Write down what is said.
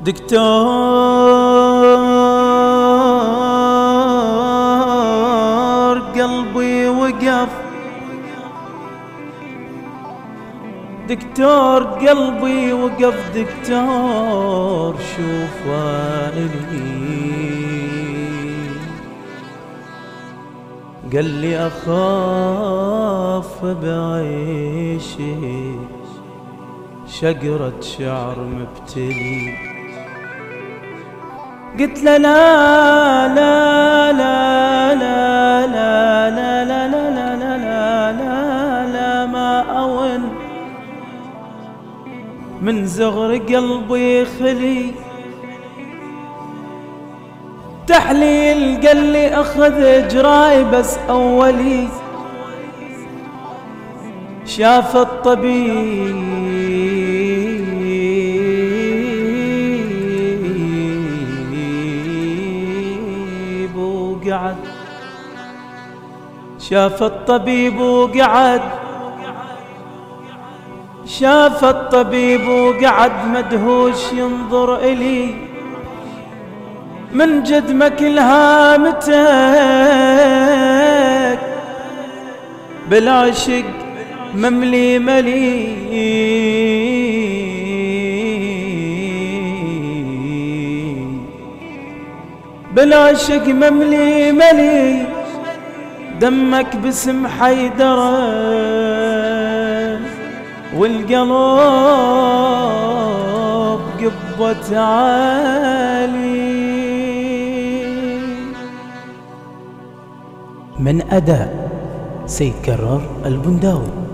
دكتور قلبي وقف، دكتور قلبي وقف، دكتور شوف وائلي. قال لي أخاف بعيشي شقرة شعر مبتلي. قلت له لا لا لا لا لا لا لا لا لا لا لا لا ما أون من زغر قلبي خلي. تحليل قال لي أخذ إجراي بس أولي. شاف الطبيب وقعد، شاف الطبيب وقعد، شاف الطبيب وقعد مدهوش ينظر إلي. من جدمك الهامتك بالعشق مملي ملي. بالعشق مملي ملي. دمك باسم حيدرة والقلب قبة عالي. من أداء سيد كرار البنداوي.